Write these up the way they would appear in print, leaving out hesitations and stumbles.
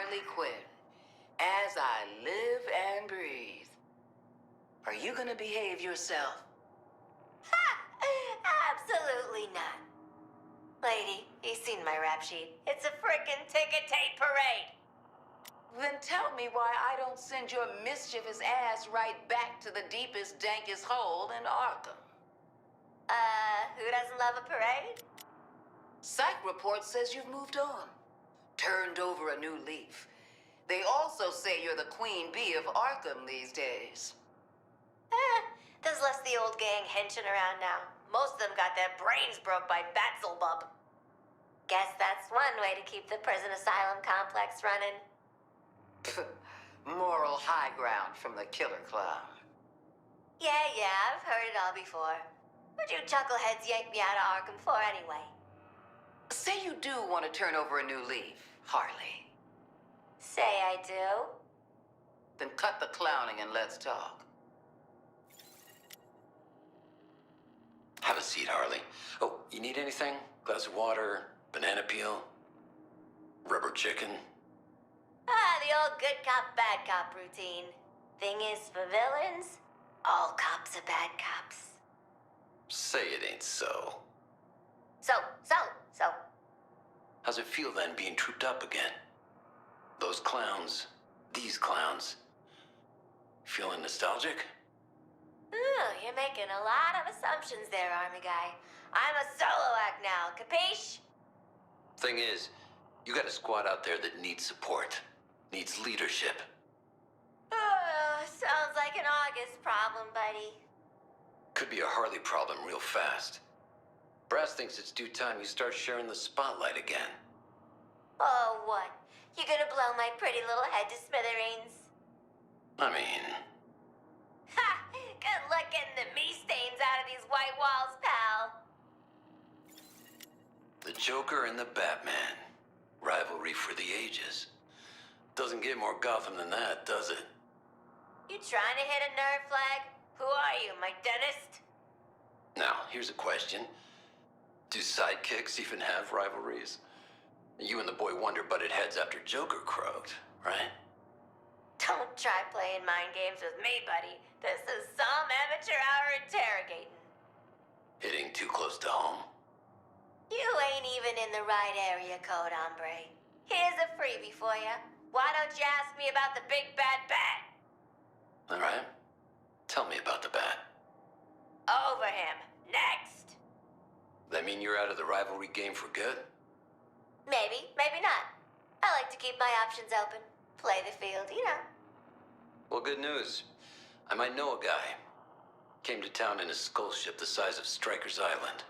Harley Quinn, as I live and breathe. Are you gonna behave yourself? Absolutely not. Lady, you've seen my rap sheet. It's a frickin' ticker tape parade. Then tell me why I don't send your mischievous ass right back to the deepest, dankest hole in Arkham. Who doesn't love a parade? Psych report says you've moved on. Turned over a new leaf. They also say you're the queen bee of Arkham these days. There's less the old gang henching around now. Most of them got their brains broke by Batzelbub. Guess that's one way to keep the prison asylum complex running. Moral high ground from the killer clown. Yeah, I've heard it all before. What'd you chuckleheads yank me out of Arkham for anyway? Say you do want to turn over a new leaf, Harley. Say I do? Then cut the clowning and let's talk. Have a seat, Harley. Oh, you need anything? Glass of water, banana peel, rubber chicken? The old good cop, bad cop routine. Thing is, for villains, all cops are bad cops. Say it ain't so. So. How's it feel then being trooped up again? Those clowns, these clowns. Feeling nostalgic? Ooh, you're making a lot of assumptions there, Army Guy. I'm a solo act now, capiche? Thing is, you got a squad out there that needs support, needs leadership. Sounds like an August problem, buddy. Could be a Harley problem real fast. Brass thinks it's due time you start sharing the spotlight again. Oh, what? You gonna blow my pretty little head to smithereens? I mean, Ha! Good luck getting the me stains out of these white walls, pal. the Joker and the Batman. Rivalry for the ages. Doesn't get more Gotham than that, does it? You trying to hit a nerve flag? Who are you, my dentist? Now, here's a question. Do sidekicks even have rivalries? You and the Boy Wonder butted heads after Joker croaked, right? Don't try playing mind games with me, buddy. This is some amateur hour interrogating. Hitting too close to home. You ain't even in the right area code, hombre. Here's a freebie for you. Why don't you ask me about the big bad bat? All right. Tell me about the bat. Over him. Next. That mean you're out of the rivalry game for good? Maybe, maybe not. I like to keep my options open. Play the field, you know. Well, good news. I might know a guy. Came to town in a skull ship the size of Stryker's Island.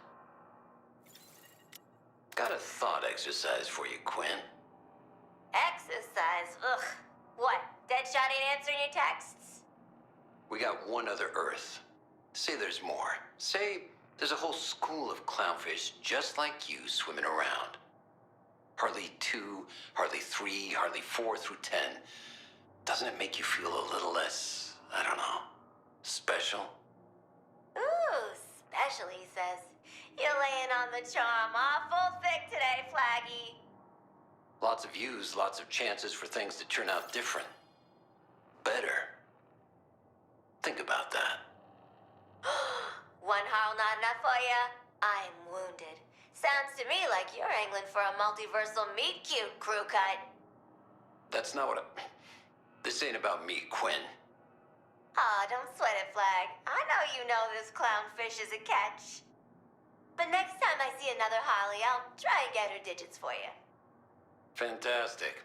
Got a thought exercise for you, Quinn. Exercise? Ugh. What? Deadshot ain't answering your texts? We got one other Earth. Say there's more. Say there's a whole school of clownfish just like you swimming around. Harley 2, Harley 3, Harley 4 through 10. Doesn't it make you feel a little less, I don't know, special? Ooh, special, he says. You're laying on the charm awful thick today, Flaggy. Lots of views, lots of chances for things to turn out different. Better. Think about that. One howl not enough for ya? I'm wounded. Sounds to me like you're angling for a multiversal meet cute, crew cut. That's not what I... This ain't about me, Quinn. Aw, don't sweat it, Flag. I know you know this clownfish is a catch. But next time I see another Harley, I'll try and get her digits for you. Fantastic.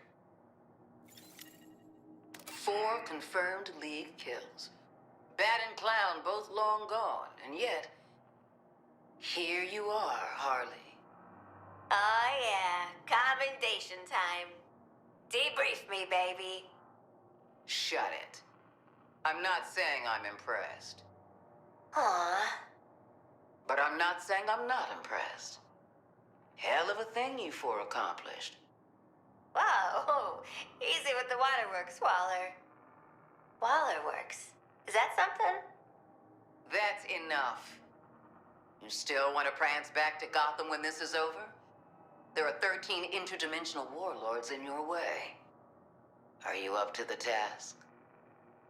4 confirmed League kills. Bat and Clown both long gone, and yet... here you are, Harley. Oh yeah, commendation time. Debrief me, baby. Shut it. I'm not saying I'm impressed. Aw. But I'm not saying I'm not impressed. Hell of a thing you 4 accomplished. Whoa, easy with the waterworks, Waller. Wallerworks? Is that something? That's enough. You still want to prance back to Gotham when this is over? There are 13 interdimensional warlords in your way. Are you up to the task?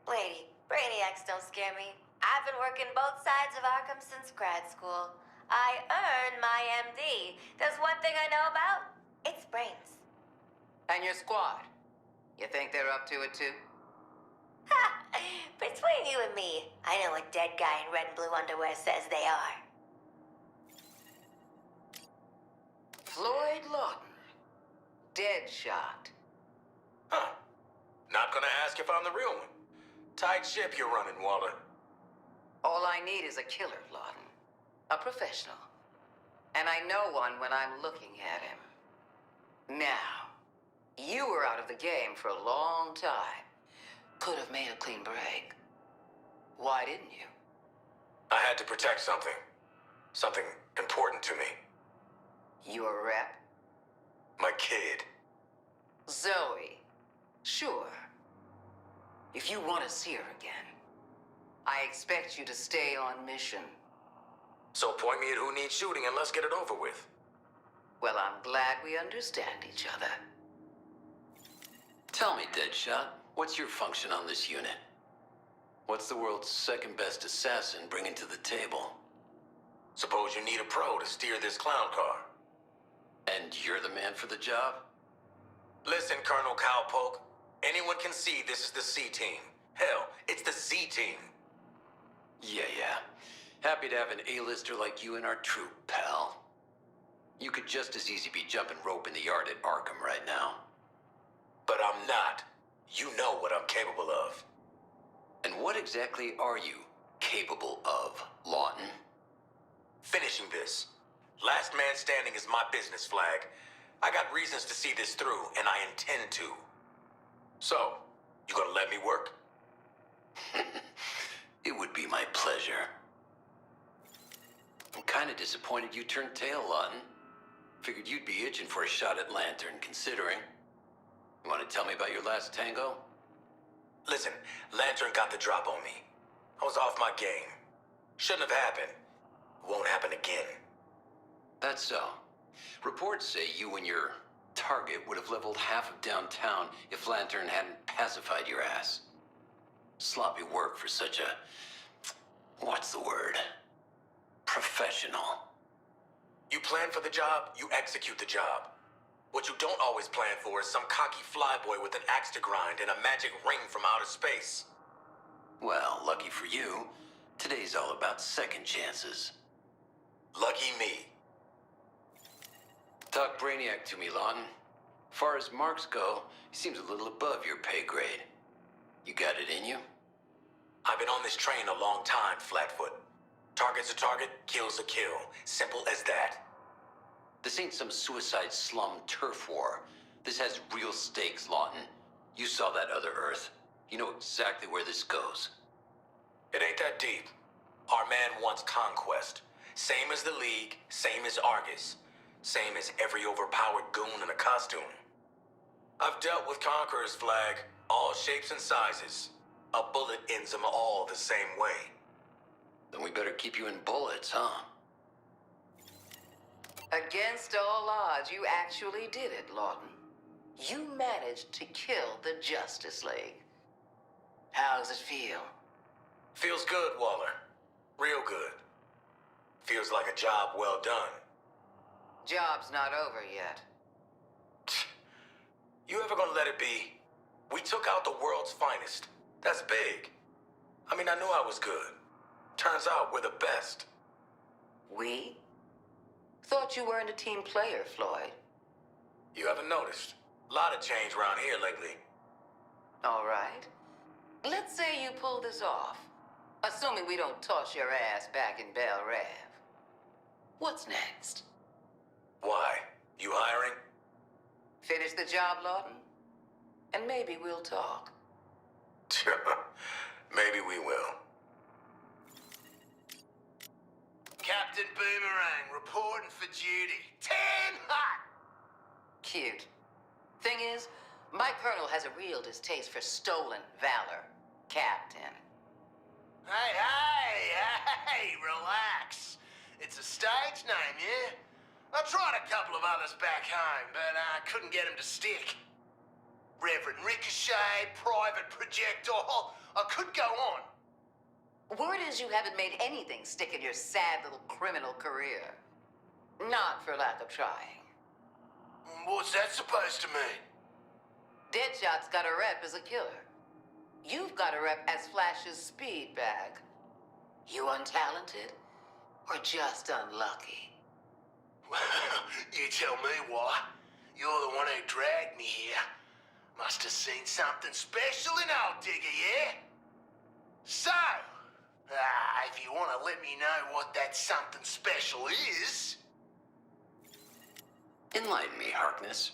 Lady, Brainiacs don't scare me. I've been working both sides of Arkham since grad school. I earned my MD. There's one thing I know about. It's brains. And your squad? You think they're up to it too? Ha! Between you and me, I know a dead guy in red and blue underwear says they are. Floyd Lawton. Deadshot. Huh. Not gonna ask if I'm the real one. Tight ship you're running, Waller. All I need is a killer, Lawton. A professional. And I know one when I'm looking at him. Now, you were out of the game for a long time. Could have made a clean break. Why didn't you? I had to protect something. Something important to me. Your rep? My kid. Zoe. Sure. If you want to see her again, I expect you to stay on mission. So point me at who needs shooting and let's get it over with. Well, I'm glad we understand each other. Tell me, Deadshot, what's your function on this unit? What's the world's second best assassin bringing to the table? Suppose you need a pro to steer this clown car. And you're the man for the job? Listen, Colonel Cowpoke. Anyone can see this is the C-Team. Hell, it's the Z-Team. Yeah. Happy to have an A-lister like you in our troop, pal. You could just as easy be jumping rope in the yard at Arkham right now. But I'm not. You know what I'm capable of. And what exactly are you capable of, Lawton? Finishing this. Last man standing is my business flag. I got reasons to see this through, and I intend to. So, you gonna let me work? It would be my pleasure. I'm kind of disappointed you turned tail, Lawton. Figured you'd be itching for a shot at Lantern, considering. You want to tell me about your last tango? Listen, Lantern got the drop on me. I was off my game. Shouldn't have happened. Won't happen again. That's so. Reports say you and your target would have leveled half of downtown if Lantern hadn't pacified your ass. Sloppy work for such a... what's the word? Professional. You plan for the job, you execute the job. What you don't always plan for is some cocky flyboy with an axe to grind and a magic ring from outer space. Well, lucky for you, today's all about second chances. Lucky me. Talk Brainiac to me, Lawton. Far as marks go, he seems a little above your pay grade. You got it in you? I've been on this train a long time, Flatfoot. Target's a target, kill's a kill. Simple as that. This ain't some suicide slum turf war. This has real stakes, Lawton. You saw that other Earth. You know exactly where this goes. It ain't that deep. Our man wants conquest. Same as the League, same as Argus. Same as every overpowered goon in a costume. I've dealt with Conqueror's flag, all shapes and sizes. A bullet ends them all the same way. Then we better keep you in bullets, huh? Against all odds, you actually did it, Lawton. You managed to kill the Justice League. How does it feel? Feels good, Waller. Real good. Feels like a job well done. Job's not over yet. You ever gonna let it be? We took out the world's finest. That's big. I mean, I knew I was good. Turns out we're the best. We? Thought you weren't a team player, Floyd. You haven't noticed. A lot of change around here lately. All right. Let's say you pull this off. Assuming we don't toss your ass back in Bel Rev. What's next? Why? You hiring? Finish the job, Lawton? And maybe we'll talk. Maybe we will. Captain Boomerang reporting for duty. 10 hot! Cute. Thing is, my colonel has a real distaste for stolen valor. Captain. Hey, relax. It's a stage name, yeah? I tried a couple of others back home, but I couldn't get them to stick. Reverend Ricochet. cliche, private projectile. I could go on. Word is you haven't made anything stick in your sad little criminal career. Not for lack of trying. What's that supposed to mean? Deadshot's got a rep as a killer. You've got a rep as Flash's speed bag. You untalented or just unlucky? You tell me why. You're the one who dragged me here. Must have seen something special in Old Digger, yeah? So, if you want to let me know what that something special is... Enlighten me, Harkness.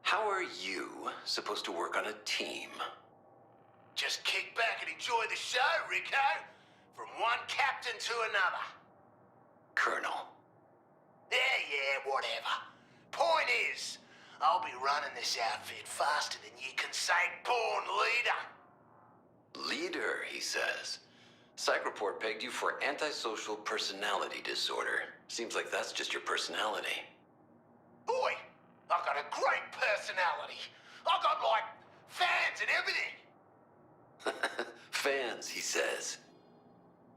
How are you supposed to work on a team? Just kick back and enjoy the show, Rico. From one captain to another. Colonel. Yeah, whatever. Point is, I'll be running this outfit faster than you can say born leader. Leader, he says. Psych report pegged you for antisocial personality disorder. Seems like that's just your personality. Boy, I got a great personality. I got, like, fans and everything. Fans, he says.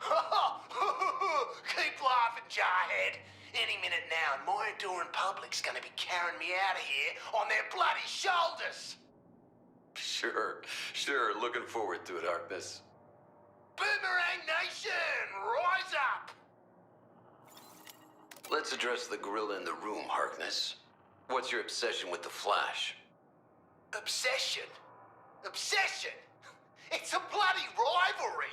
Keep laughing, Jarhead. Any minute now, and my adoring public's gonna be carrying me out of here on their bloody shoulders. Sure. Looking forward to it, Harkness. Boomerang Nation, rise up! Let's address the gorilla in the room, Harkness. What's your obsession with the Flash? Obsession? Obsession? It's a bloody rivalry!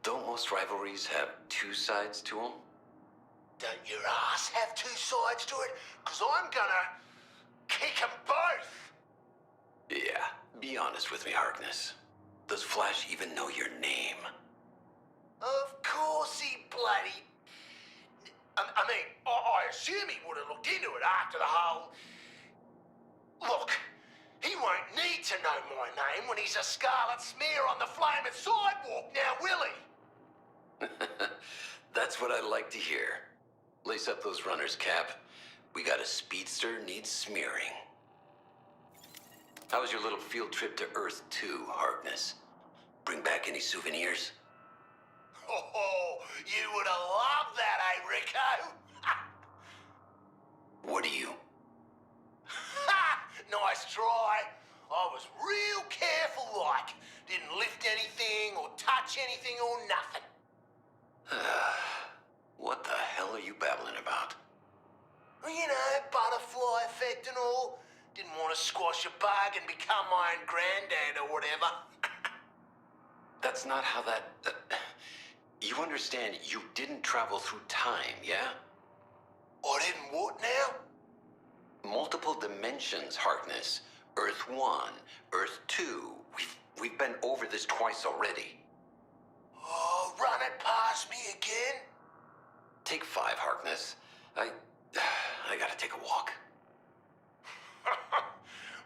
Don't most rivalries have two sides to them? Don't your ass have two sides to it? 'Cause I'm gonna kick 'em both! Yeah, be honest with me, Harkness. Does Flash even know your name? Of course he bloody... I assume he would have looked into it after the whole... Look, he won't need to know my name when he's a scarlet smear on the flaming sidewalk now, will he? That's what I like to hear. Lace up those runners, Cap. We got a speedster needs smearing. How was your little field trip to Earth 2, Harkness? Bring back any souvenirs? Oh, you would have loved that, eh, Rico? What do you? Nice try. I was real careful like. Didn't lift anything or touch anything or nothing. What the hell are you babbling about? Well, you know, butterfly effect and all. Didn't want to squash a bug and become my own granddad or whatever. That's not how that... You understand, you didn't travel through time, yeah? I didn't what now? Multiple dimensions, Harkness. Earth 1, Earth 2. We've been over this twice already. Oh, run it past me again? Take 5, Harkness. I gotta take a walk.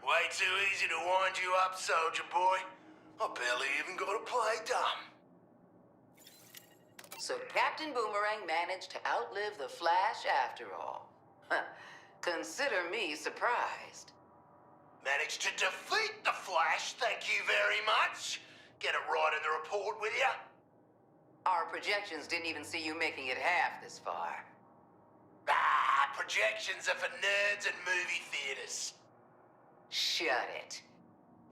Way too easy to wind you up, soldier boy. I barely even got to play dumb. So Captain Boomerang managed to outlive the Flash after all. Consider me surprised. Managed to defeat the Flash, thank you very much. Get it right in the report, will ya? Our projections didn't even see you making it half this far. Projections are for nerds and movie theaters. Shut it.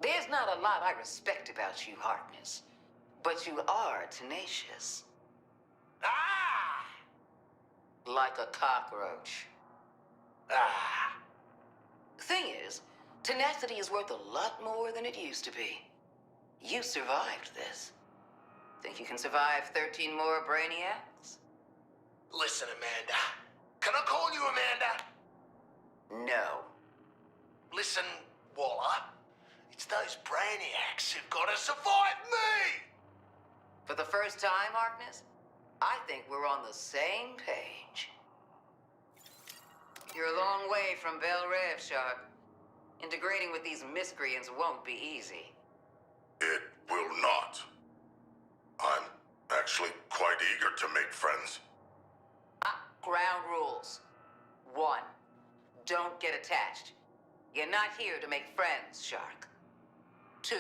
There's not a lot I respect about you, Harkness. But you are tenacious. Like a cockroach. Thing is, tenacity is worth a lot more than it used to be. You survived this. Think you can survive 13 more brainiacs? Listen, Amanda. Can I call you Amanda? No. Listen, Waller. It's those brainiacs who've got to survive me! For the first time, Harkness, I think we're on the same page. You're a long way from Belle Rev, Sharp. Integrating with these miscreants won't be easy. It will not. I'm actually quite eager to make friends. Ground rules. 1, don't get attached. You're not here to make friends, Shark. 2,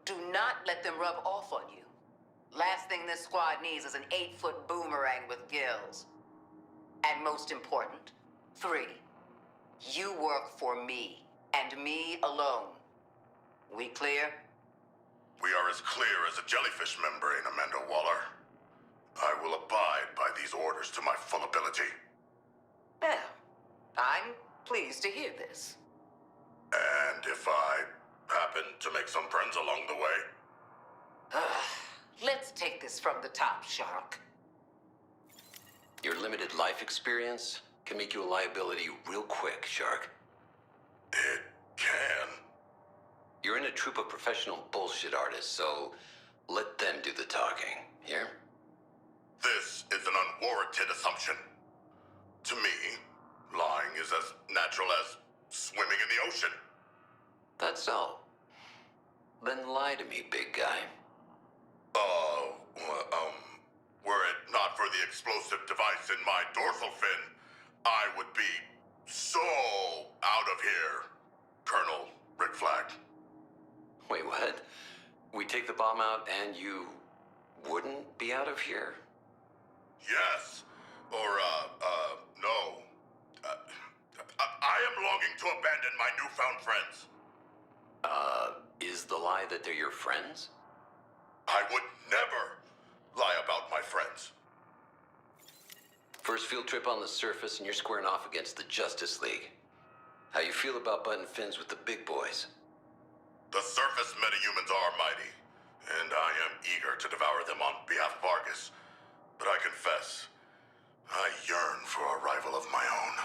do not let them rub off on you. Last thing this squad needs is an 8-foot boomerang with gills. And most important, 3, you work for me, and me alone. We clear? We are as clear as a jellyfish membrane, Amanda Waller. I will abide by these orders to my full ability. Well, I'm pleased to hear this. And if I happen to make some friends along the way? Let's take this from the top, Shark. Your limited life experience can make you a liability real quick, Shark. It can. You're in a troupe of professional bullshit artists, so let them do the talking. Here? This is an unwarranted assumption. To me, lying is as natural as swimming in the ocean. That's so. Then lie to me, big guy. Were it not for the explosive device in my dorsal fin, I would be so out of here, Colonel Rick Flag. Wait, what? We take the bomb out and you wouldn't be out of here? Yes, or, no. I am longing to abandon my newfound friends. Is the lie that they're your friends? I would never lie about my friends. First field trip on the surface and you're squaring off against the Justice League. How you feel about butting fins with the big boys? The surface metahumans are mighty, and I am eager to devour them on behalf of Argus. But I confess, I yearn for a rival of my own.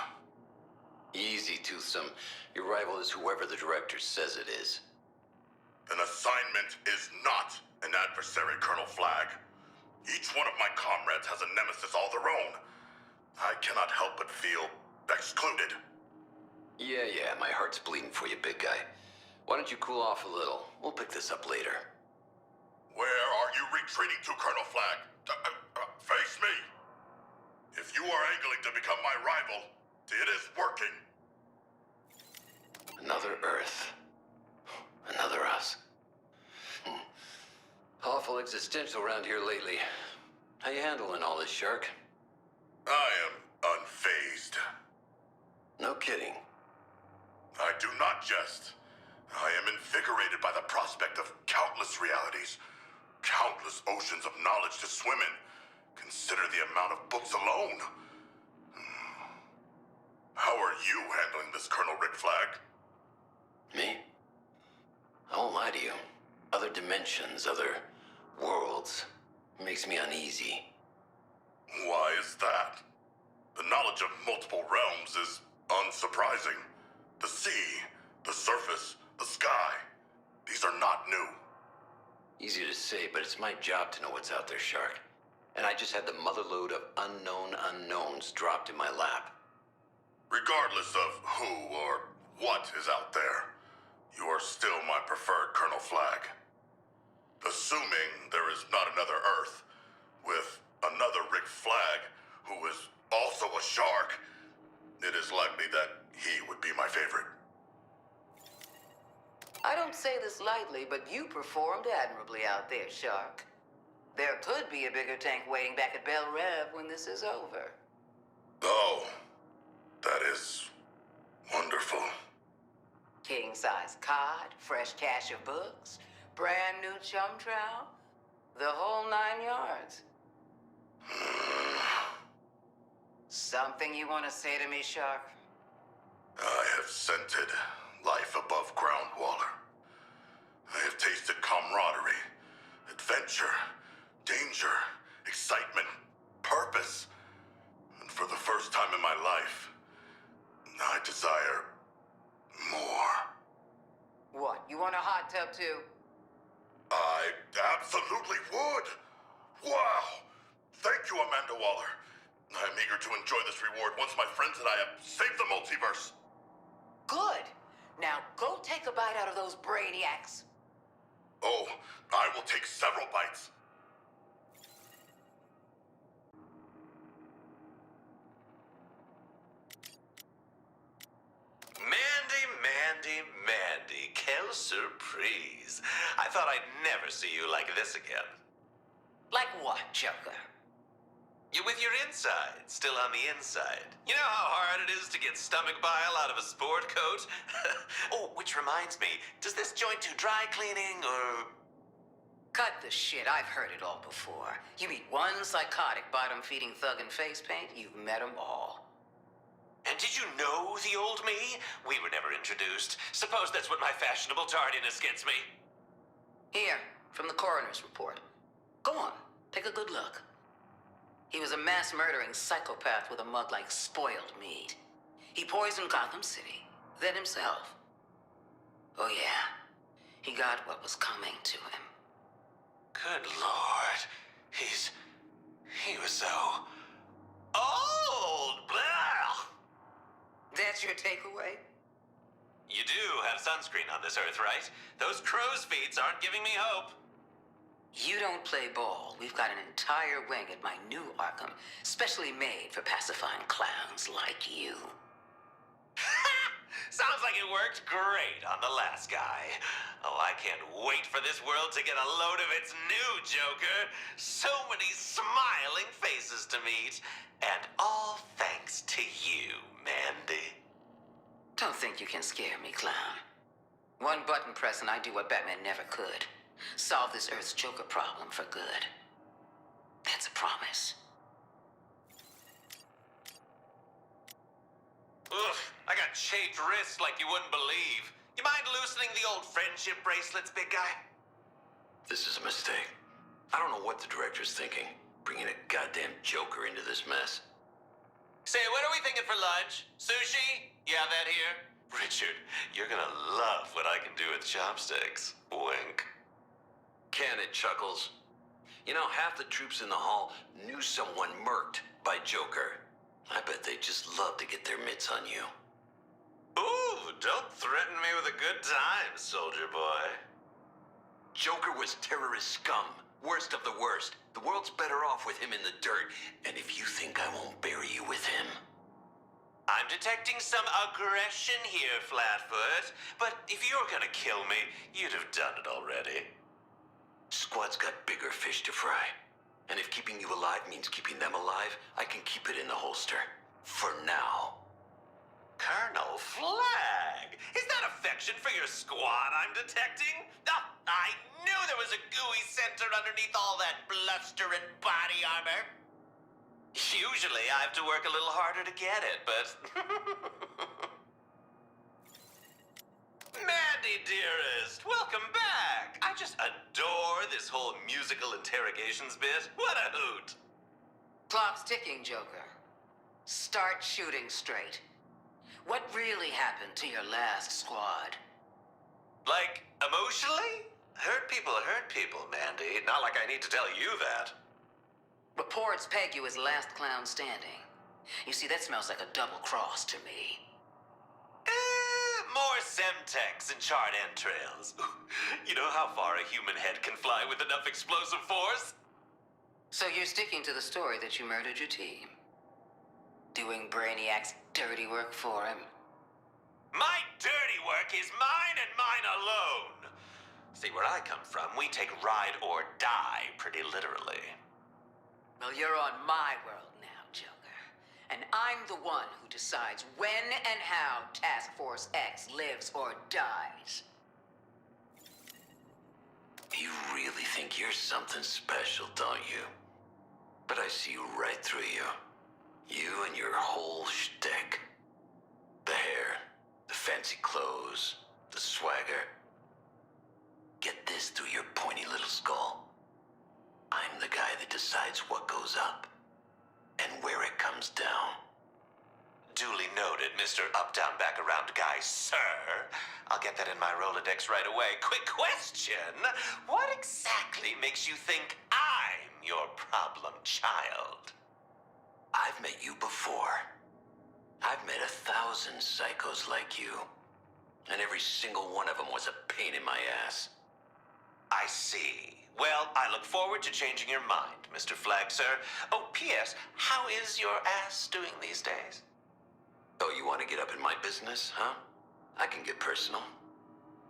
Easy, Toothsome. Your rival is whoever the director says it is. An assignment is not an adversary, Colonel Flag. Each one of my comrades has a nemesis all their own. I cannot help but feel excluded. Yeah, my heart's bleeding for you, big guy. Why don't you cool off a little? We'll pick this up later. Where are you retreating to, Colonel Flag? Face me. If you are angling to become my rival, it is working. Another Earth. Another us. Awful existential around here lately. How you handling all this, Shark? I am unfazed. No kidding. I do not jest. I am invigorated by the prospect of countless realities, countless oceans of knowledge to swim in. Consider the amount of books alone. How are you handling this, Colonel Rick Flag? Me? I won't lie to you. Other dimensions, other worlds, makes me uneasy. Why is that? The knowledge of multiple realms is unsurprising. The sea, the surface, the sky, these are not new. Easy to say, but it's my job to know what's out there, Shark. And I just had the motherload of unknown unknowns dropped in my lap. Regardless of who or what is out there, you are still my preferred Colonel Flag. Assuming there is not another Earth with another Rick Flag who is also a shark, it is likely that he would be my favorite. I don't say this lightly, but you performed admirably out there, Shark. There could be a bigger tank waiting back at Bel Rev when this is over. Oh, that is wonderful. King-size cot, fresh cache of books, brand new chum trowel, the whole 9 yards. Something you want to say to me, Shark? I have scented life above ground, Waller. I have tasted camaraderie, adventure, danger, excitement, purpose. And for the first time in my life, I desire more. What, you want a hot tub too? I absolutely would. Wow. Thank you, Amanda Waller. I'm eager to enjoy this reward once my friends and I have saved the multiverse. Good. Now go take a bite out of those brainiacs. Oh, I will take several bites. Mandy, Mandy, Mandy, quelle surprise. freeze. I thought I'd never see you like this again. Like what, Joker? You with your inside, still on the inside. You know how hard it is to get stomach bile out of a sport coat? Oh, which reminds me, does this joint do dry cleaning, or... Cut the shit. I've heard it all before. You meet one psychotic bottom-feeding thug in face paint, you've met them all. And did you know the old me? We were never introduced. Suppose that's what my fashionable tardiness gets me. Here, from the coroner's report. Go on, take a good look. He was a mass-murdering psychopath with a mug like spoiled meat. He poisoned Gotham City, then himself. Oh yeah, he got what was coming to him. Good Lord. He was so... old! Blah! That's your takeaway? You do have sunscreen on this earth, right? Those crow's feet aren't giving me hope. You don't play ball. We've got an entire wing at my new Arkham, specially made for pacifying clowns like you. Sounds like it worked great on the last guy. Oh, I can't wait for this world to get a load of its new Joker. So many smiling faces to meet. And all thanks to you, Mandy. Don't think you can scare me, clown. One button press and I do what Batman never could. Solve this Earth's Joker problem for good. That's a promise. Ugh, I got chafed wrists like you wouldn't believe. You mind loosening the old friendship bracelets, big guy? This is a mistake. I don't know what the director's thinking, bringing a goddamn Joker into this mess. Say, what are we thinking for lunch? Sushi? You have that here? Richard, you're gonna love what I can do with chopsticks. Wink. Can it, Chuckles? You know, half the troops in the hall knew someone murked by Joker. I bet they just love to get their mitts on you. Ooh, don't threaten me with a good time, soldier boy. Joker was terrorist scum. Worst of the worst. The world's better off with him in the dirt. And if you think I won't bury you with him... I'm detecting some aggression here, Flatfoot. But if you were gonna kill me, you'd have done it already. Squad's got bigger fish to fry. And if keeping you alive means keeping them alive, I can keep it in the holster. For now. Colonel Flag! Is that affection for your squad I'm detecting? Oh, I knew there was a gooey center underneath all that bluster and body armor. Usually I have to work a little harder to get it, but... Mandy, dearest, welcome back. I just adore this whole musical interrogations bit. What a hoot. Clock's ticking, Joker. Start shooting straight. What really happened to your last squad? Like, emotionally? Hurt people, Mandy. Not like I need to tell you that. Reports peg you as last clown standing. You see, that smells like a double cross to me. More Semtex and charred entrails. You know how far a human head can fly with enough explosive force? So you're sticking to the story that you murdered your team. Doing Brainiac's dirty work for him. My dirty work is mine and mine alone. See, where I come from, we take ride or die pretty literally. Well, you're on my world now, Joker. And I'm the one who decides when and how Task Force X lives or dies. You really think you're something special, don't you? But I see right through you. You and your whole shtick. The hair, the fancy clothes, the swagger. Get this through your pointy little skull. I'm the guy that decides what goes up and where it comes down. Duly noted, Mr. Up-Down Back-Around Guy, sir. I'll get that in my Rolodex right away. Quick question. What exactly makes you think I'm your problem child? I've met you before. I've met 1,000 psychos like you. And every single one of them was a pain in my ass. I see. Well, I look forward to changing your mind, Mr. Flag, sir. Oh, P.S., how is your ass doing these days? Oh, you want to get up in my business, huh? I can get personal.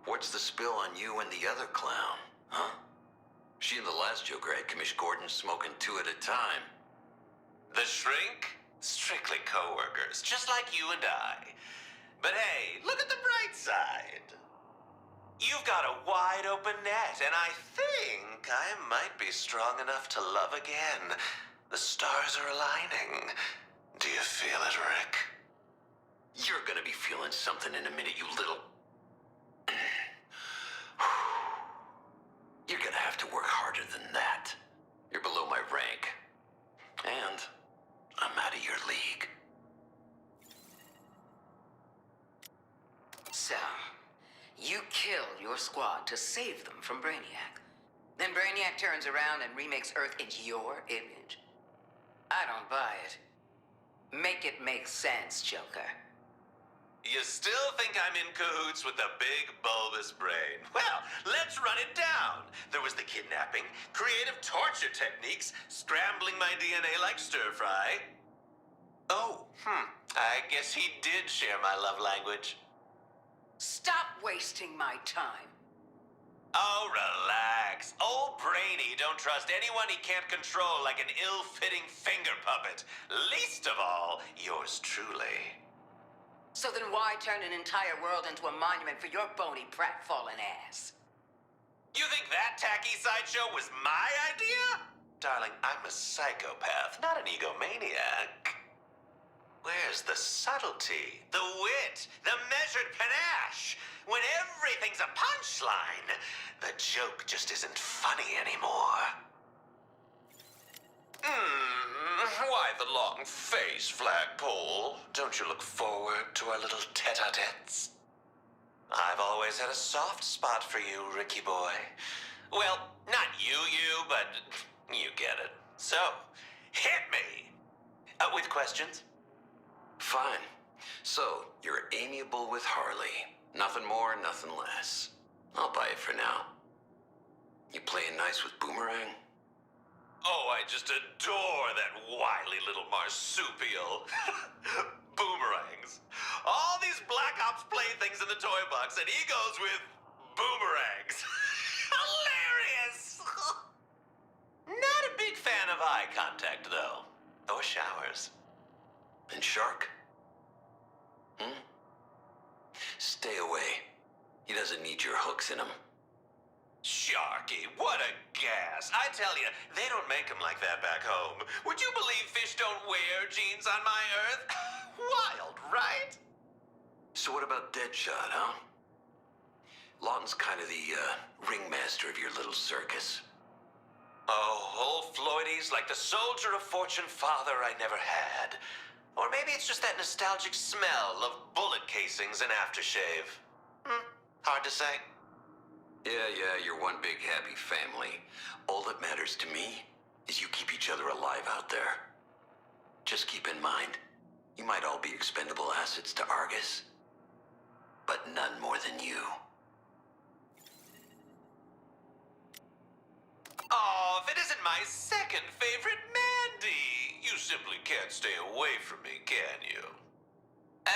What's the spill on you and the other clown, huh? She and the last Joker had Commish Gordon smoking two at a time. The Shrink? Strictly co-workers, just like you and I. But hey, look at the bright side. You've got a wide open net, and I think I might be strong enough to love again. The stars are aligning. Do you feel it, Rick? You're gonna be feeling something in a minute, you little... You're gonna have to work harder than that. You're below my rank. And I'm out of your league. So, you kill your squad to save them from Brainiac. Then Brainiac turns around and remakes Earth in your image. I don't buy it. Make it make sense, Joker. You still think I'm in cahoots with the big bulbous brain? Well, let's run it down. There was the kidnapping, creative torture techniques, scrambling my DNA like stir-fry. Oh, I guess he did share my love language. Stop wasting my time. Oh, relax. Old Brainy don't trust anyone he can't control like an ill-fitting finger puppet. Least of all, yours truly. So then why turn an entire world into a monument for your bony pratfallen ass? You think that tacky sideshow was my idea? Darling, I'm a psychopath, not an egomaniac. Where's the subtlety, the wit, the measured panache? When everything's a punchline, the joke just isn't funny anymore. Why the long face, Flagpole? Don't you look forward to our little tete-a-tetes? I've always had a soft spot for you, Ricky boy. Well, not you, but you get it. So, hit me! With questions? Fine. So, you're amiable with Harley. Nothing more, nothing less. I'll buy it for now. You playing nice with Boomerang? Oh, I just adore that wily little marsupial. Boomerangs. All these Black Ops playthings in the toy box, and he goes with boomerangs. Hilarious! Not a big fan of eye contact, though. Or showers. And Shark? Stay away. He doesn't need your hooks in him. Sharky, what a gas. I tell you, they don't make them like that back home. Would you believe fish don't wear jeans on my Earth? Wild, right? So what about Deadshot, huh? Lawton's kind of the, ringmaster of your little circus. Oh, old Floydy's like the soldier of fortune father I never had. Or maybe it's just that nostalgic smell of bullet casings and aftershave. Hard to say. Yeah, you're one big happy family. All that matters to me is you keep each other alive out there. Just keep in mind, you might all be expendable assets to Argus, but none more than you. Oh, if it isn't my second favorite Mandy! You simply can't stay away from me, can you?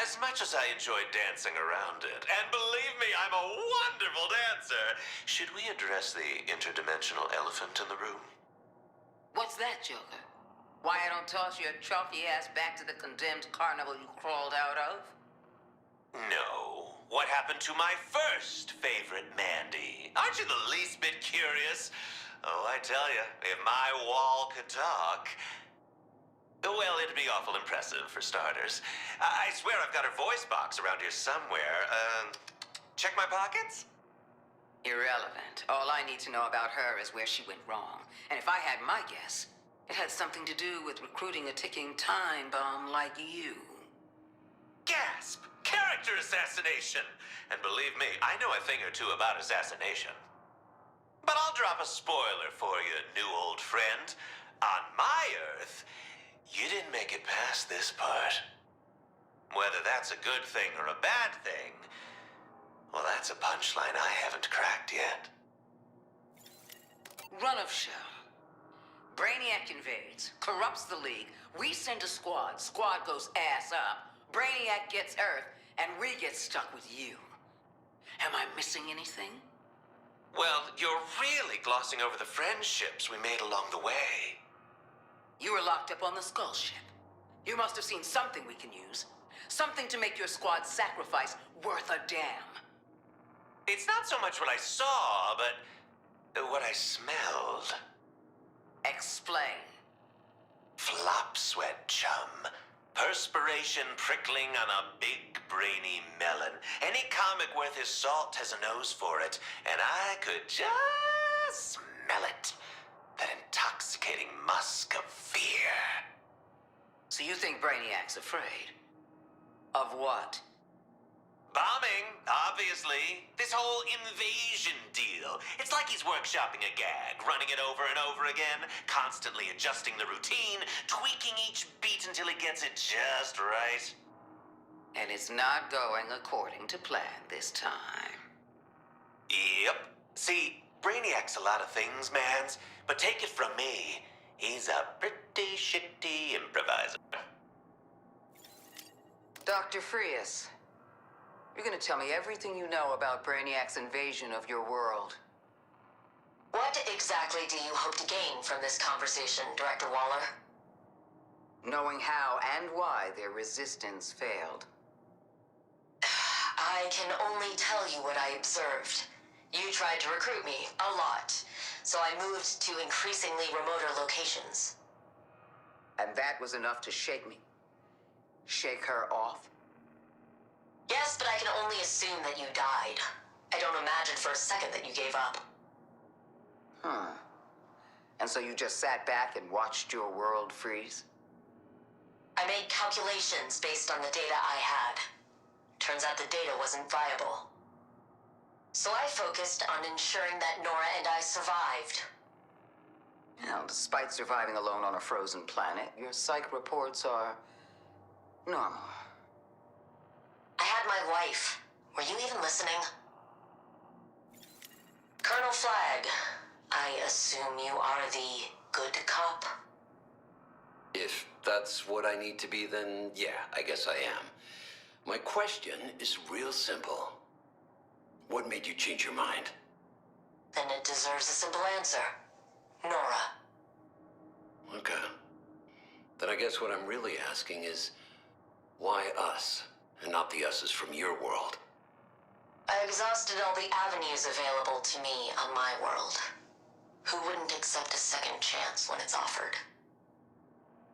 As much as I enjoy dancing around it, and believe me, I'm a wonderful dancer, should we address the interdimensional elephant in the room? What's that, Joker? Why I don't toss your chalky ass back to the condemned carnival you crawled out of? No. What happened to my first favorite Mandy? Aren't you the least bit curious? Oh, I tell you, if my wall could talk... Well, it'd be awful impressive, for starters. I swear I've got her voice box around here somewhere. Check my pockets? Irrelevant. All I need to know about her is where she went wrong. And if I had my guess, it had something to do with recruiting a ticking time bomb like you. Gasp! Character assassination! And believe me, I know a thing or two about assassination. But I'll drop a spoiler for you, new old friend. On my Earth, you didn't make it past this part. Whether that's a good thing or a bad thing, well, that's a punchline I haven't cracked yet. Run of show. Brainiac invades, corrupts the League. We send a squad. Squad goes ass up. Brainiac gets Earth, and we get stuck with you. Am I missing anything? Well, you're really glossing over the friendships we made along the way. You were locked up on the Skull ship. You must have seen something we can use. Something to make your squad's sacrifice worth a damn. It's not so much what I saw, but what I smelled. Explain. Flop sweat, chum. Perspiration prickling on a big, brainy melon. Any comic worth his salt has a nose for it, and I could just smell it. That intoxicating musk of fear. So you think Brainiac's afraid? Of what? Bombing, obviously. This whole invasion deal. It's like he's workshopping a gag, running it over and over again, constantly adjusting the routine, tweaking each beat until he gets it just right. And it's not going according to plan this time. Yep. See, Brainiac's a lot of things, mans, but take it from me, he's a pretty shitty improviser. Dr. Frias, you're gonna tell me everything you know about Brainiac's invasion of your world. What exactly do you hope to gain from this conversation, Director Waller? Knowing how and why their resistance failed. I can only tell you what I observed. You tried to recruit me, a lot, so I moved to increasingly remoter locations. And that was enough to shake me. Shake her off? Yes, but I can only assume that you died. I don't imagine for a second that you gave up. And so you just sat back and watched your world freeze? I made calculations based on the data I had. Turns out the data wasn't viable. So I focused on ensuring that Nora and I survived. Now, despite surviving alone on a frozen planet, your psych reports are normal. I had my wife. Were you even listening? Colonel Flagg, I assume you are the good cop? If that's what I need to be, then yeah, I guess I am. My question is real simple. What made you change your mind? Then it deserves a simple answer. Nora. Okay. Then I guess what I'm really asking is, why us, and not the us's from your world? I exhausted all the avenues available to me on my world. Who wouldn't accept a second chance when it's offered?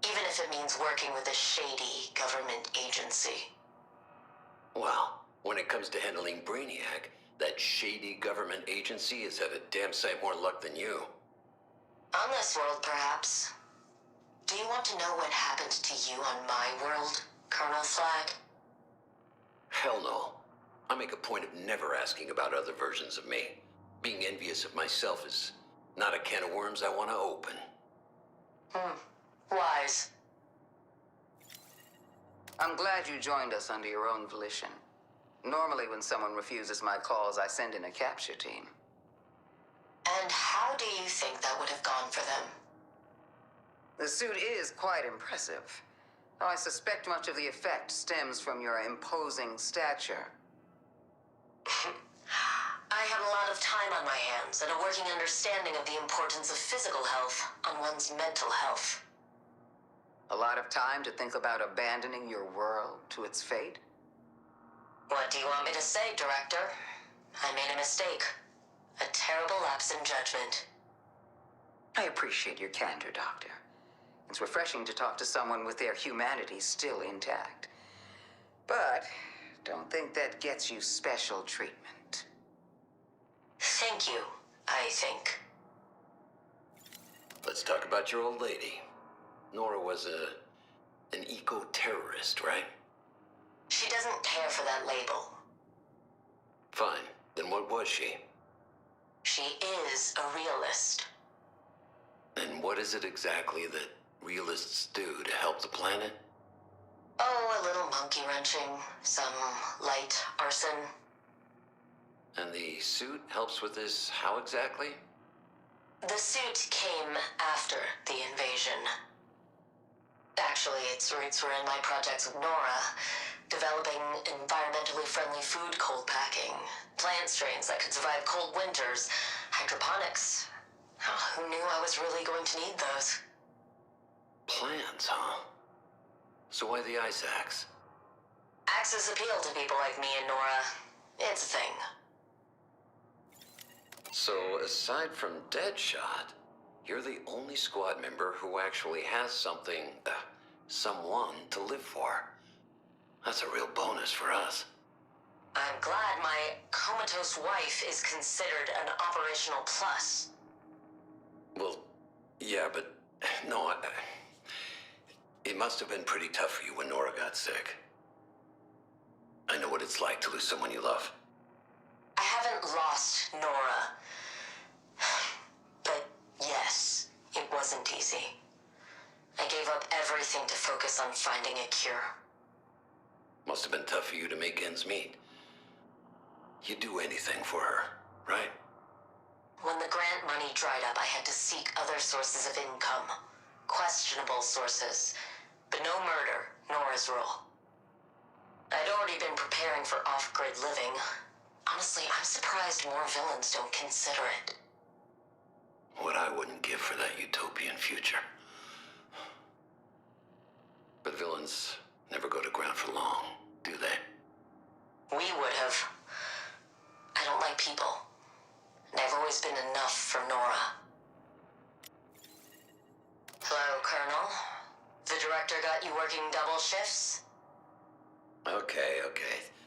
Even if it means working with a shady government agency. Well, when it comes to handling Brainiac, that shady government agency has had a damn sight more luck than you. On this world, perhaps. Do you want to know what happened to you on my world, Colonel Flagg? Hell no. I make a point of never asking about other versions of me. Being envious of myself is not a can of worms I want to open. Wise. I'm glad you joined us under your own volition. Normally, when someone refuses my calls, I send in a capture team. And how do you think that would have gone for them? The suit is quite impressive, though I suspect much of the effect stems from your imposing stature. I have a lot of time on my hands and a working understanding of the importance of physical health on one's mental health. A lot of time to think about abandoning your world to its fate? What do you want me to say, Director? I made a mistake. A terrible lapse in judgment. I appreciate your candor, Doctor. It's refreshing to talk to someone with their humanity still intact. But don't think that gets you special treatment. Thank you, I think. Let's talk about your old lady. Nora was an eco-terrorist, right? She doesn't care for that label. Fine. Then what was she? She is a realist. And what is it exactly that realists do to help the planet? Oh, a little monkey wrenching, some light arson. And the suit helps with this how exactly? The suit came after the invasion. Actually, its roots were in my projects with Nora, developing environmentally friendly food cold packing, plant strains that could survive cold winters, hydroponics. Oh, who knew I was really going to need those? Plans, huh? So why the ice axe? Axes appeal to people like me and Nora. It's a thing. So, aside from Deadshot, you're the only squad member who actually has someone to live for. That's a real bonus for us. I'm glad my comatose wife is considered an operational plus. Well, yeah, but no, it must have been pretty tough for you when Nora got sick. I know what it's like to lose someone you love. I haven't lost Nora. But yes, it wasn't easy. I gave up everything to focus on finding a cure. Must have been tough for you to make ends meet. You'd do anything for her, right? When the grant money dried up, I had to seek other sources of income. Questionable sources. But no murder, Nora's role. I'd already been preparing for off-grid living. Honestly, I'm surprised more villains don't consider it. What I wouldn't give for that utopian future. But villains never go to ground for long, do they? We would have. I don't like people. And I've always been enough for Nora. Hello, Colonel. The director got you working double shifts? Okay.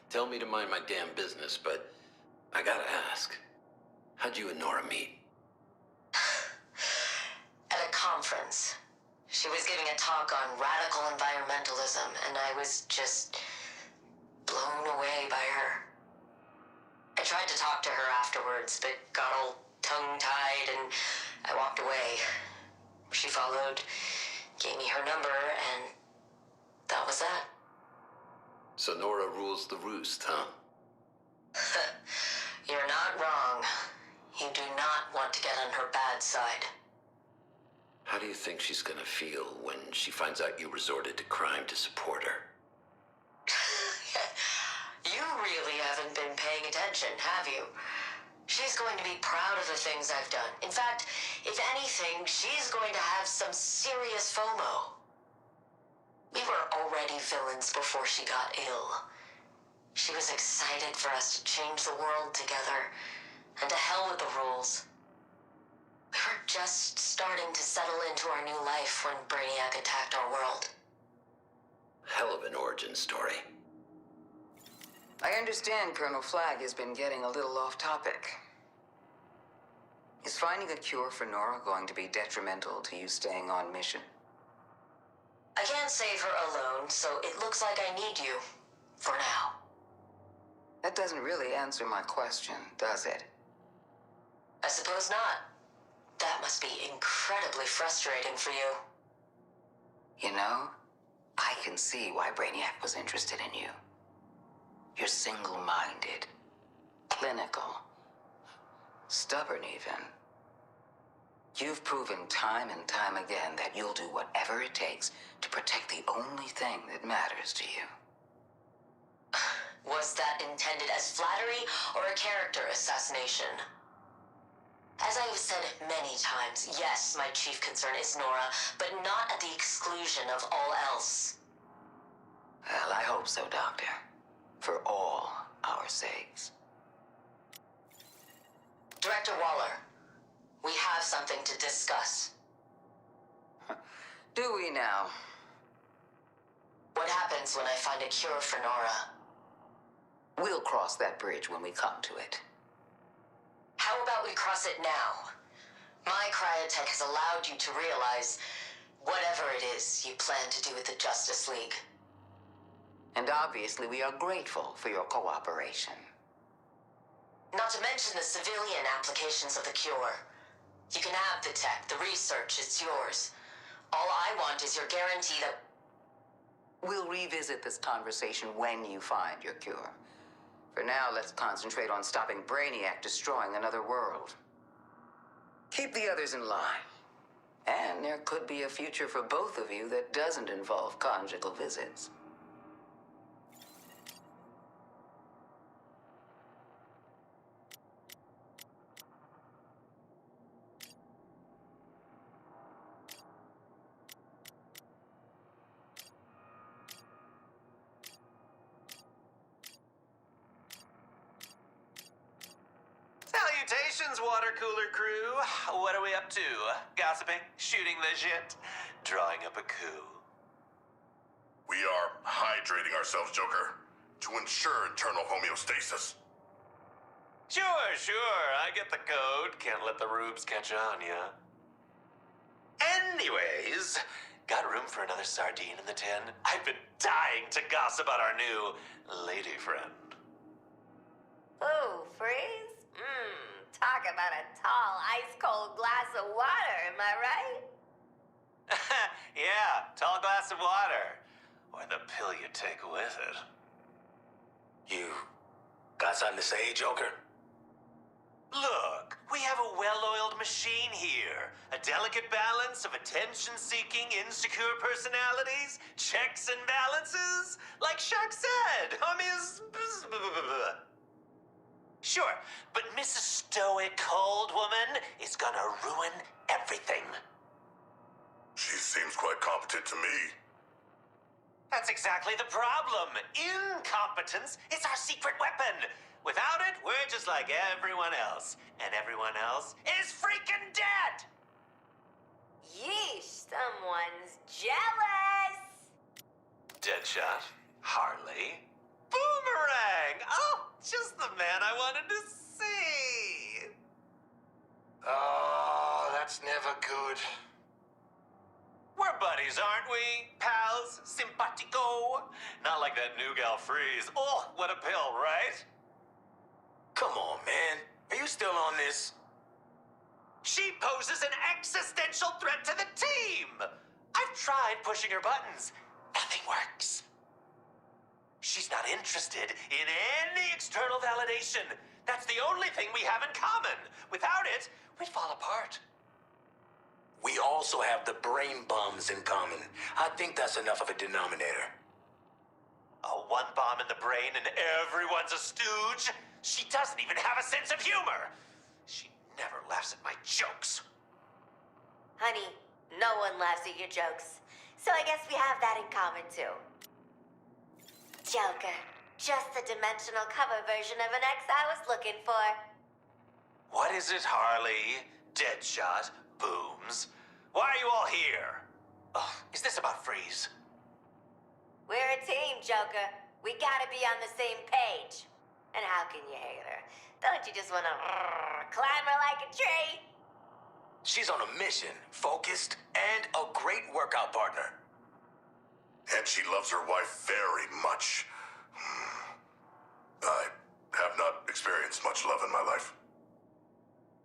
Tell me to mind my damn business, but I gotta ask. How'd you and Nora meet? At a conference. She was giving a talk on radical environmentalism, and I was just blown away by her. I tried to talk to her afterwards, but got all tongue-tied, and I walked away. She followed, gave me her number, and that was that. So Nora rules the roost, huh? You're not wrong. You do not want to get on her bad side. How do you think she's gonna feel when she finds out you resorted to crime to support her? You really haven't been paying attention, have you? She's going to be proud of the things I've done. In fact, if anything, she's going to have some serious FOMO. We were already villains before she got ill. She was excited for us to change the world together, and to hell with the rules. We were just starting to settle into our new life when Brainiac attacked our world. Hell of an origin story. I understand Colonel Flagg has been getting a little off topic. Is finding a cure for Nora going to be detrimental to you staying on mission? I can't save her alone, so it looks like I need you. For now. That doesn't really answer my question, does it? I suppose not. That must be incredibly frustrating for you. You know, I can see why Brainiac was interested in you. You're single-minded, clinical, stubborn even. You've proven time and time again that you'll do whatever it takes to protect the only thing that matters to you. Was that intended as flattery or a character assassination? As I have said many times, yes, my chief concern is Nora, but not at the exclusion of all else. Well, I hope so, Doctor. For all our sakes. Director Waller, we have something to discuss. Do we now? What happens when I find a cure for Nora? We'll cross that bridge when we come to it. How about we cross it now? My cryotech has allowed you to realize whatever it is you plan to do with the Justice League. And obviously we are grateful for your cooperation. Not to mention the civilian applications of the cure. You can have the tech, the research, it's yours. All I want is your guarantee that... We'll revisit this conversation when you find your cure. For now, let's concentrate on stopping Brainiac destroying another world. Keep the others in line. And there could be a future for both of you that doesn't involve conjugal visits. Salutations, water cooler crew. What are we up to? Gossiping? Shooting the shit? Drawing up a coup? We are hydrating ourselves, Joker, to ensure internal homeostasis. Sure. I get the code. Can't let the rubes catch on, yeah? Anyways, got room for another sardine in the tin? I've been dying to gossip about our new lady friend. Ooh, freeze? Talk about a tall, ice-cold glass of water, am I right? Yeah, tall glass of water. Or the pill you take with it. You got something to say, Joker? Look, we have a well-oiled machine here. A delicate balance of attention-seeking, insecure personalities, checks and balances. Like Shark said, homies. Sure, but Mrs. Stoic Cold Woman is gonna ruin everything. She seems quite competent to me. That's exactly the problem. Incompetence is our secret weapon. Without it, we're just like everyone else. And everyone else is freaking dead! Yeesh, someone's jealous! Deadshot, Harley, Boomerang! Oh, just the man I wanted to see! Oh, that's never good. We're buddies, aren't we? Pals? Simpatico? Not like that new gal Freeze. Oh, what a pill, right? Come on, man. Are you still on this? She poses an existential threat to the team! I've tried pushing her buttons. Nothing works. She's not interested in any external validation. That's the only thing we have in common. Without it, we'd fall apart. We also have the brain bombs in common. I think that's enough of a denominator. One bomb in the brain and everyone's a stooge? She doesn't even have a sense of humor. She never laughs at my jokes. Honey, no one laughs at your jokes. So I guess we have that in common too. Joker, just the dimensional cover version of an ex I was looking for. What is it, Harley? Deadshot? Booms? Why are you all here? Oh, is this about Freeze? We're a team, Joker. We gotta be on the same page. And how can you hate her? Don't you just wanna climb her like a tree? She's on a mission, focused, and a great workout partner. And she loves her wife very much. I have not experienced much love in my life.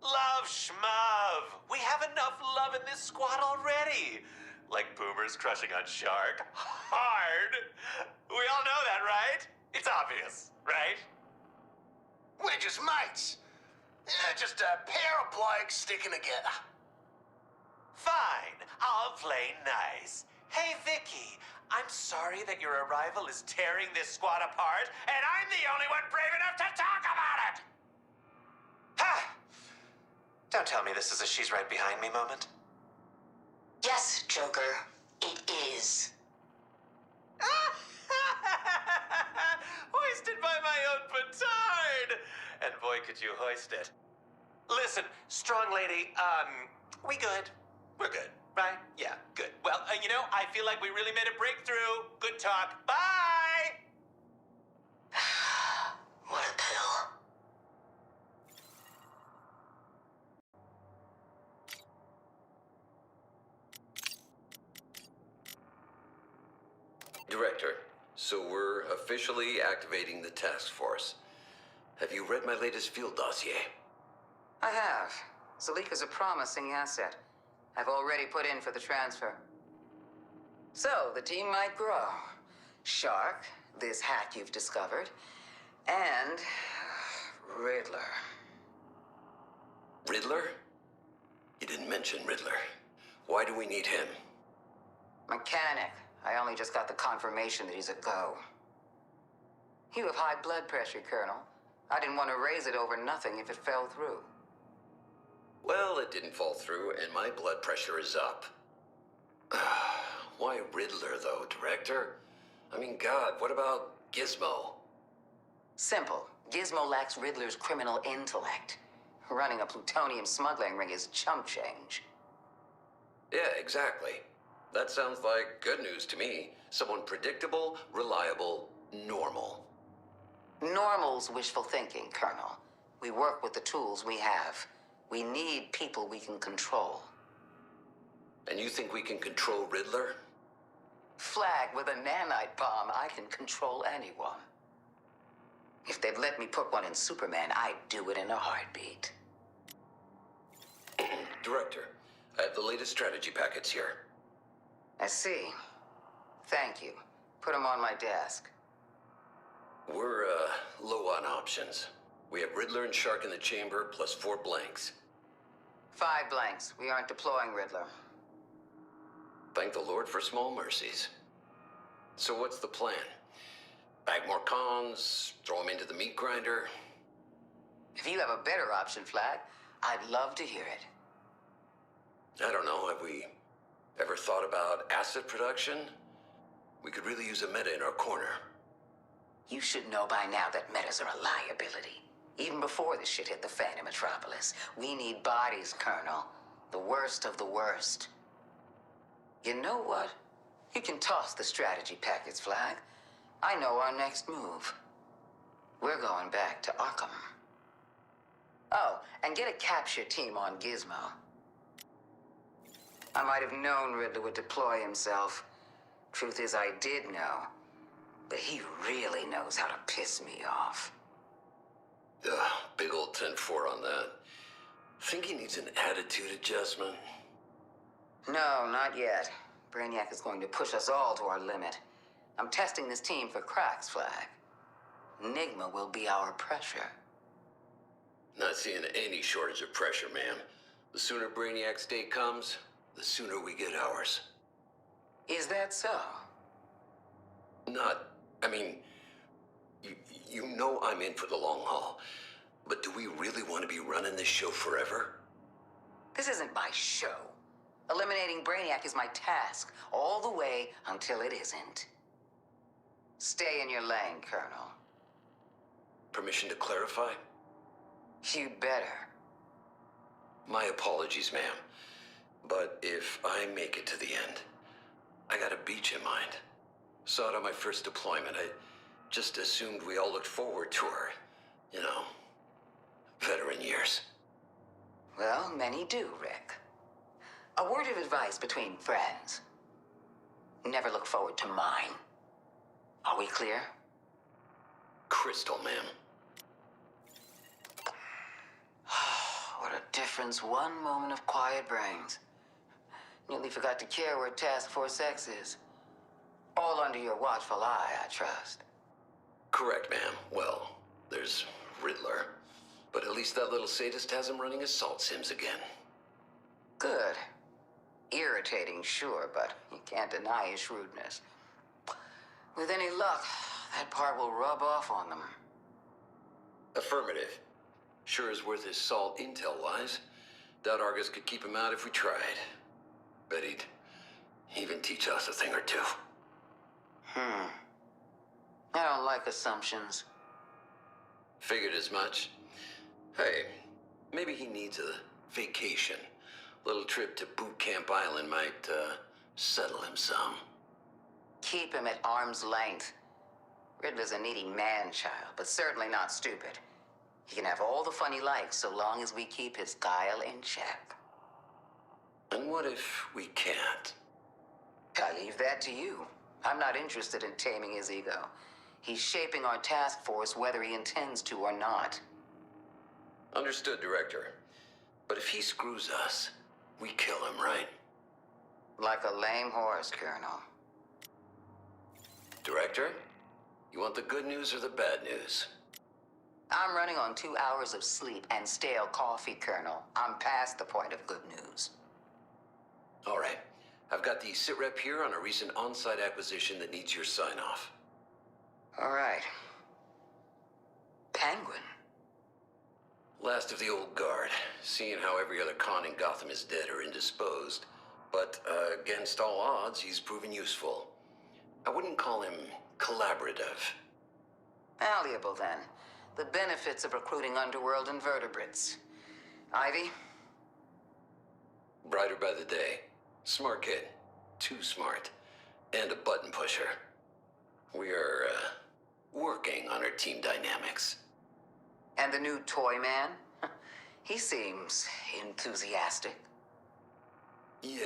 Love schmov. We have enough love in this squad already. Like Boomer's crushing on Shark. Hard. We all know that, right? It's obvious, right? We're just mates. Yeah, just a pair of blokes sticking together. Fine. I'll play nice. Hey, Vicky. I'm sorry that your arrival is tearing this squad apart, and I'm the only one brave enough to talk about it! Ha! Don't tell me this is a she's right behind me moment. Yes, Joker, it is. Hoisted by my own petard! And boy, could you hoist it. Listen, strong lady, we good? We're good, right? Yeah, good. Well, you know, I feel like we really made a breakthrough. Good talk. Bye! What a pill. Director, so we're officially activating the task force. Have you read my latest field dossier? I have. Zalika's a promising asset. I've already put in for the transfer. So, the team might grow. Shark, this hack you've discovered, and Riddler. Riddler? You didn't mention Riddler. Why do we need him? Mechanic. I only just got the confirmation that he's a go. You have high blood pressure, Colonel. I didn't want to raise it over nothing if it fell through. Well, it didn't fall through, and my blood pressure is up. Why Riddler, though, Director? I mean, God, what about Gizmo? Simple. Gizmo lacks Riddler's criminal intellect. Running a plutonium smuggling ring is chump change. Yeah, exactly. That sounds like good news to me. Someone predictable, reliable, normal. Normal's wishful thinking, Colonel. We work with the tools we have. We need people we can control. And you think we can control Riddler? Flag, with a nanite bomb, I can control anyone. If they'd let me put one in Superman, I'd do it in a heartbeat. Director, I have the latest strategy packets here. I see. Thank you. Put them on my desk. We're, low on options. We have Riddler and Shark in the chamber, plus 4 blanks. 5 blanks. We aren't deploying Riddler. Thank the Lord for small mercies. So what's the plan? Bag more cons, throw them into the meat grinder? If you have a better option, Flag, I'd love to hear it. I don't know, have we ever thought about asset production? We could really use a meta in our corner. You should know by now that metas are a liability. Even before this shit hit the fan in Metropolis. We need bodies, Colonel. The worst of the worst. You know what? You can toss the strategy packets, Flag. I know our next move. We're going back to Arkham. Oh, and get a capture team on Gizmo. I might have known Riddler would deploy himself. Truth is, I did know. But he really knows how to piss me off. Big old 10-4 on that. Think he needs an attitude adjustment? No, not yet. Brainiac is going to push us all to our limit. I'm testing this team for cracks, Flag. Enigma will be our pressure. Not seeing any shortage of pressure, ma'am. The sooner Brainiac's day comes, the sooner we get ours. Is that so? You know I'm in for the long haul. But do we really want to be running this show forever? This isn't my show. Eliminating Brainiac is my task, all the way until it isn't. Stay in your lane, Colonel. Permission to clarify? You better. My apologies, ma'am. But if I make it to the end, I got a beach in mind. Saw it on my first deployment. I just assumed we all looked forward to our, veteran years. Well, many do, Rick. A word of advice between friends. Never look forward to mine. Are we clear? Crystal, ma'am. What a difference one moment of quiet brings. Nearly forgot to care where Task Force X is. All under your watchful eye, I trust. Correct, ma'am. Well, there's Riddler. But at least that little sadist has him running assault sims again. Good. Irritating, sure, but you can't deny his shrewdness. With any luck, that part will rub off on them. Affirmative. Sure is worth his salt intel-wise. Doubt Argus could keep him out if we tried. Bet he'd even teach us a thing or two. I don't like assumptions. Figured as much. Hey, maybe he needs a vacation. Little trip to Boot Camp Island might, settle him some. Keep him at arm's length. Riddler's a needy man-child, but certainly not stupid. He can have all the fun he likes so long as we keep his guile in check. And what if we can't? I leave that to you. I'm not interested in taming his ego. He's shaping our task force whether he intends to or not. Understood, Director. But if he screws us, we kill him, right? Like a lame horse, Colonel. Director? You want the good news or the bad news? I'm running on 2 hours of sleep and stale coffee, Colonel. I'm past the point of good news. All right. I've got the sitrep here on a recent on-site acquisition that needs your sign-off. All right. Penguin. Last of the old guard, seeing how every other con in Gotham is dead or indisposed. But against all odds, he's proven useful. I wouldn't call him collaborative. Malleable, then. The benefits of recruiting underworld invertebrates. Ivy? Brighter by the day. Smart kid. Too smart. And a button pusher. We are, working on our team dynamics. And the new toy man? He seems enthusiastic. Yeah.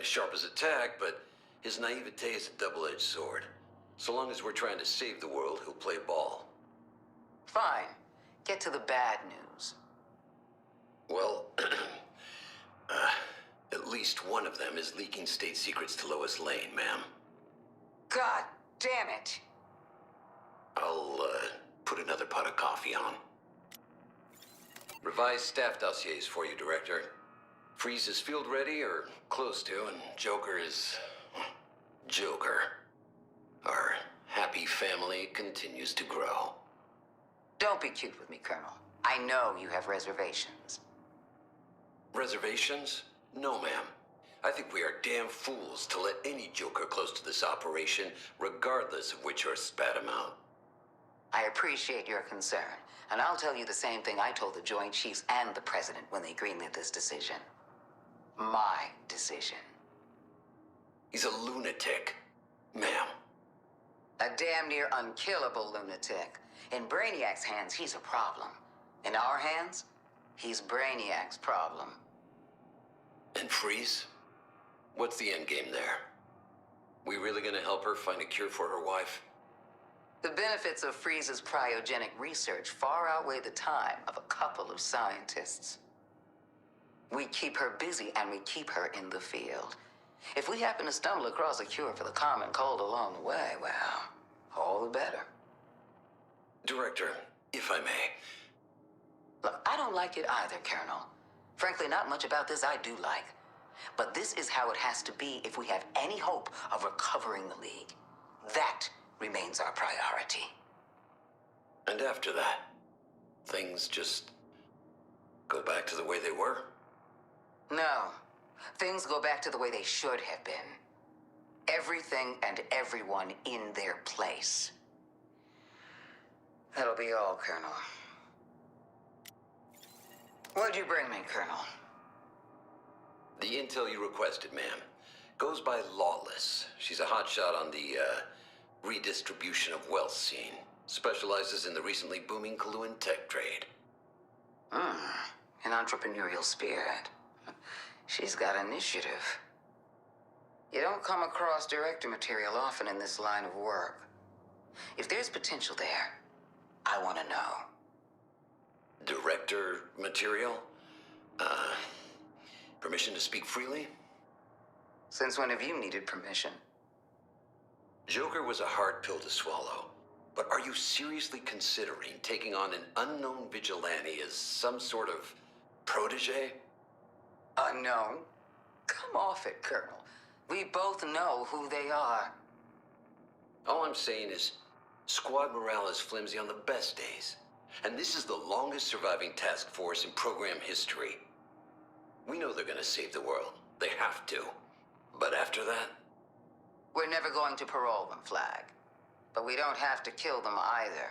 Sharp as a tack, but his naivete is a double-edged sword. So long as we're trying to save the world, he'll play ball. Fine. Get to the bad news. Well, at least one of them is leaking state secrets to Lois Lane, ma'am. God damn it! I'll, put another pot of coffee on. Revised staff dossiers for you, Director. Freeze is field ready, or close to, and Joker is... Joker. Our happy family continues to grow. Don't be cute with me, Colonel. I know you have reservations. Reservations? No, ma'am. I think we are damn fools to let any Joker close to this operation, regardless of which or spat him out. I appreciate your concern, and I'll tell you the same thing I told the Joint Chiefs and the President when they greenlit this decision. My decision. He's a lunatic, ma'am. A damn near unkillable lunatic. In Brainiac's hands, he's a problem. In our hands, he's Brainiac's problem. And Freeze? What's the end game there? We really gonna help her find a cure for her wife? The benefits of Freeze's cryogenic research far outweigh the time of a couple of scientists. We keep her busy and we keep her in the field. If we happen to stumble across a cure for the common cold along the way, well, all the better. Director, if I may. Look, I don't like it either, Colonel. Frankly, not much about this I do like. But this is how it has to be if we have any hope of recovering the League. That remains our priority. And after that, things just go back to the way they were? No. Things go back to the way they should have been. Everything and everyone in their place. That'll be all, Colonel. What'd you bring me, Colonel? The intel you requested, ma'am. Goes by Lawless. She's a hotshot on the, redistribution of wealth scene. Specializes in the recently booming Kaluan tech trade. An entrepreneurial spirit. She's got initiative. You don't come across director material often in this line of work. If there's potential there, I want to know. Director material? Permission to speak freely? Since when have you needed permission? Joker was a hard pill to swallow. But are you seriously considering taking on an unknown vigilante as some sort of protege? Unknown? Come off it, Colonel. We both know who they are. All I'm saying is, squad morale is flimsy on the best days. And this is the longest surviving task force in program history. We know they're gonna save the world. They have to. But after that? We're never going to parole them, Flag. But we don't have to kill them either.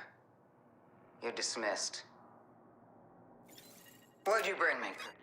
You're dismissed. What'd you bring me, Colonel?